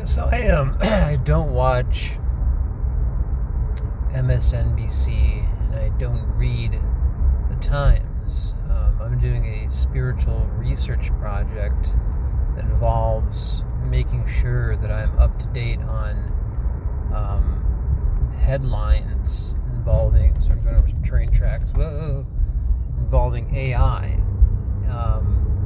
So I don't watch MSNBC and I don't read the Times. I'm doing a spiritual research project that involves making sure that I'm up to date on headlines involving, so I'm going over some train tracks, involving AI.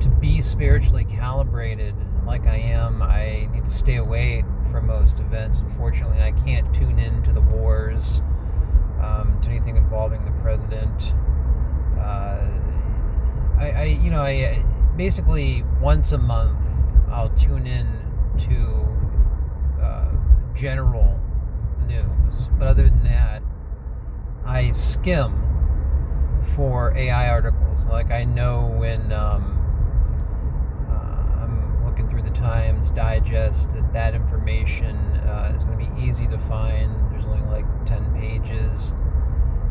To be spiritually calibrated like I am, I need to stay away from most events. Unfortunately, I can't tune in to the wars, to anything involving the president. I basically once a month I'll tune in to general news, but other than that, I skim for AI articles. Like I know when I'm looking through the Times Digest, that information is going to be easy to find. There's only like 10 pages.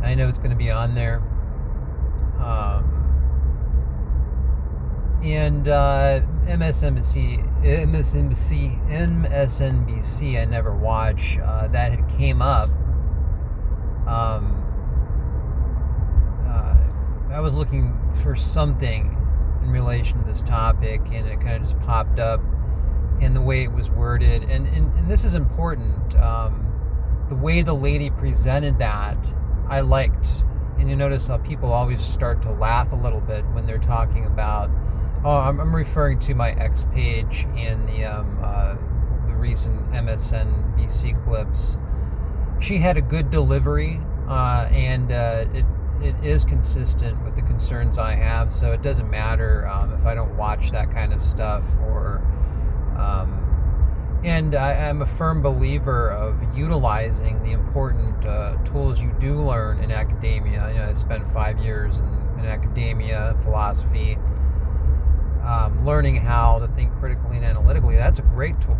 I know it's going to be on there. And MSNBC, I never watch. That had came up. I was looking for something in relation to this topic, and it kind of just popped up, and the way it was worded, and this is important. The way the lady presented that, I liked. And you notice how people always start to laugh a little bit when they're talking about, I'm referring to my X page and the recent MSNBC clips. She had a good delivery, and it is consistent with the concerns I have, so it doesn't matter if I don't watch that kind of stuff. And I'm a firm believer of utilizing the important tools you do learn in academia. I spent 5 years in academia, philosophy, learning how to think critically and analytically. That's a great tool.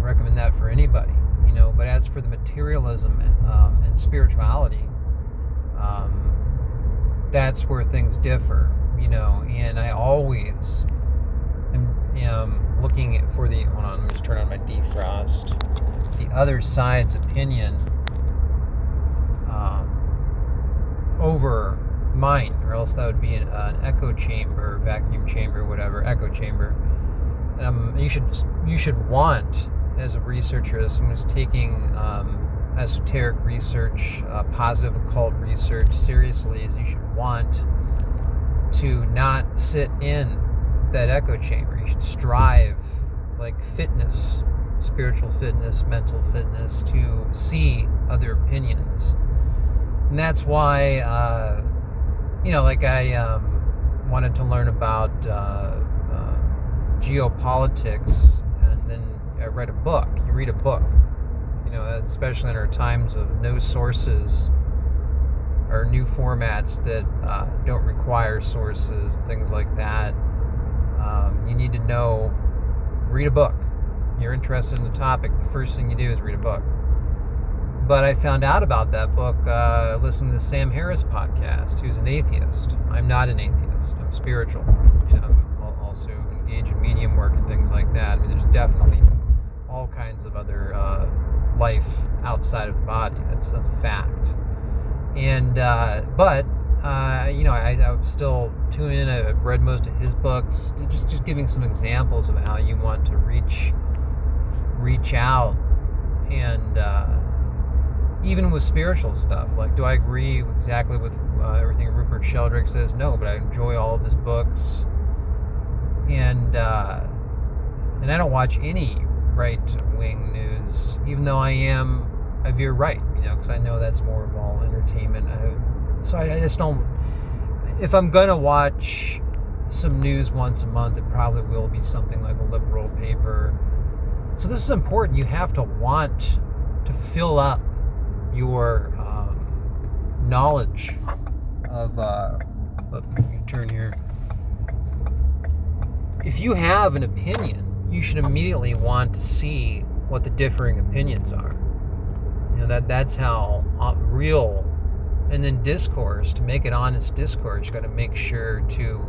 I recommend that for anybody. But as for the materialism and spirituality, that's where things differ. And I always am looking for the, hold on, let me just turn on my defrost, the other side's opinion over mine, or else that would be an echo chamber, vacuum chamber, whatever, echo chamber. You should want, as a researcher, as someone who's taking esoteric research, positive occult research seriously, is you should want to not sit in that echo chamber. You should strive, like fitness, spiritual fitness, mental fitness, to see other opinions. And that's why like I wanted to learn about geopolitics, and then I read a book. You read a book, especially in our times of no sources or new formats that don't require sources, things like that. You need to read a book. You're interested in the topic, the first thing you do is read a book. But I found out about that book listening to the Sam Harris podcast, who's an atheist. I'm not an atheist. I'm spiritual. I'm also engaged in medium work and things like that. There's definitely all kinds of other life outside of the body. That's a fact. And I still tune in. I've read most of his books. Just giving some examples of how you want to reach out, and even with spiritual stuff. Like, do I agree exactly with everything Rupert Sheldrake says? No, but I enjoy all of his books, and I don't watch any right-wing news, even though I veer right, because I know that's more of all entertainment. So I just don't. If I'm gonna watch some news once a month, it probably will be something like a liberal paper. So this is important. You have to want to fill up your knowledge of. Let me turn here. If you have an opinion, you should immediately want to see what the differing opinions are. That's how real. And then discourse, to make it honest discourse, you got to make sure to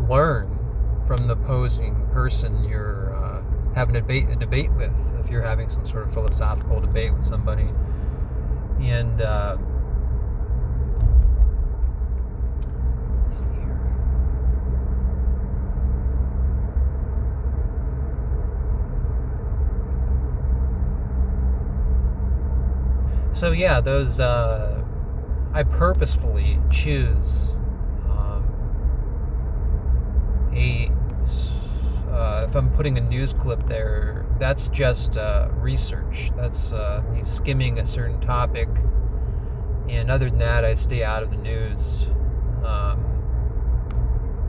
learn from the opposing person you're having a debate with, if you're having some sort of philosophical debate with somebody. And let's see here. So yeah, those I purposefully choose if I'm putting a news clip there, that's just research. That's me skimming a certain topic, and other than that, I stay out of the news,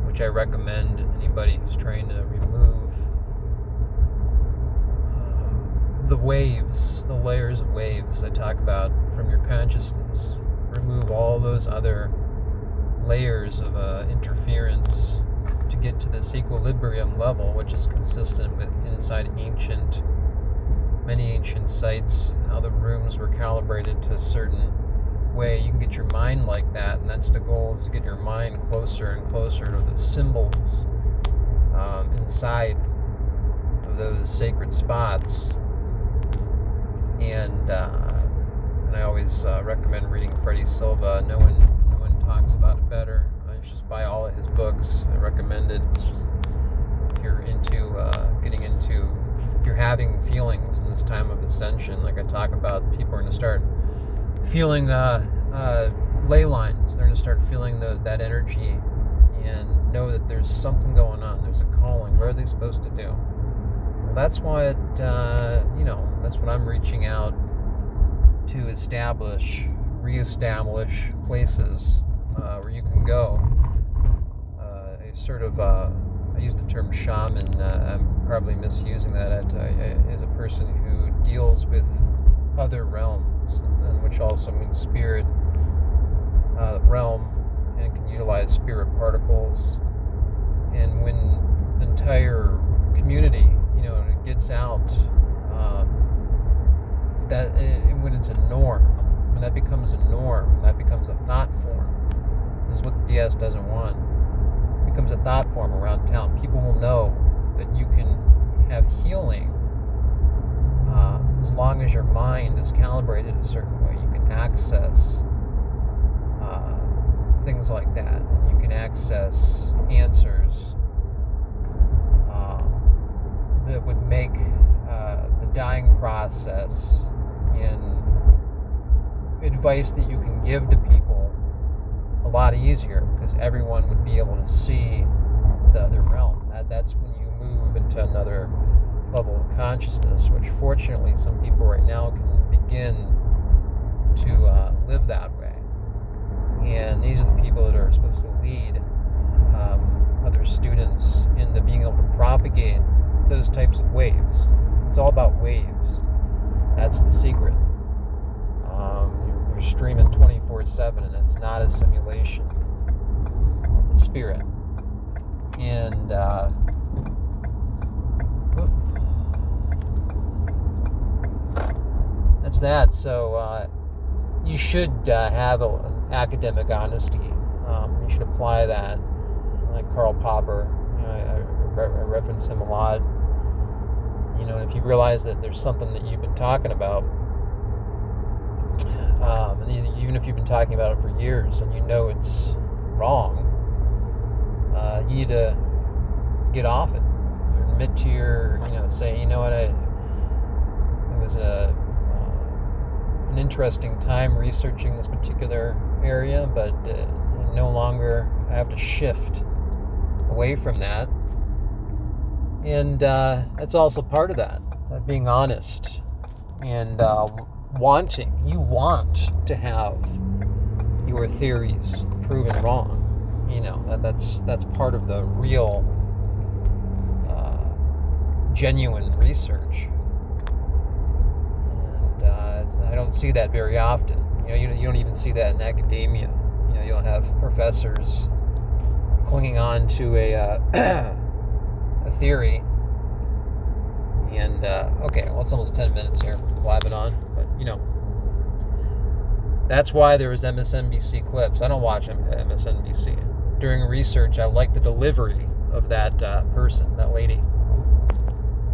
which I recommend anybody who's trying to remove the waves, the layers of waves I talk about from your consciousness. Remove all those other layers of interference to get to this equilibrium level, which is consistent with inside many ancient sites, how the rooms were calibrated to a certain way. You can get your mind like that, and that's the goal, is to get your mind closer and closer to the symbols inside of those sacred spots. And I always recommend reading Freddie Silva. No one talks about it better. You should just buy all of his books. I recommend it. It's just, if you're into if you're having feelings in this time of ascension, like I talk about, people are going to start feeling ley lines. They're going to start feeling that energy and know that there's something going on. There's a calling. What are they supposed to do? Well, that's what that's what I'm reaching out to reestablish places where you can go. I use the term shaman. I'm probably misusing that as a person who deals with other realms, and which also means spirit realm, and can utilize spirit particles. And when the entire community, gets out, when it's a norm, when that becomes a norm, that becomes a thought form. This is what the DS doesn't want. It becomes a thought form around town. People will know that you can have healing as long as your mind is calibrated a certain way. You can access things like that, and you can access answers that would make the dying process and advice that you can give to people a lot easier, because everyone would be able to see the other realm. That's when you move into another level of consciousness, which fortunately some people right now can begin to live that way. And these are the people that are supposed to lead other students into being able to propagate those types of waves. It's all about waves. That's the secret. You're streaming 24/7, and it's not a simulation. It's spirit. And that's that. So you should have an academic honesty. You should apply that. Like Karl Popper, I reference him a lot. And if you realize that there's something that you've been talking about, and even if you've been talking about it for years and it's wrong, you need to get off it. Admit to say, what, it was an interesting time researching this particular area, but no longer I have to shift away from that. And that's also part of that being honest and wanting. You want to have your theories proven wrong. That's part of the real, genuine research. And I don't see that very often. You don't even see that in academia. You'll have professors clinging on to a theory. And it's almost 10 minutes here, blabbing on. But that's why there was MSNBC clips. I don't watch MSNBC. During research, I like the delivery of that person, that lady.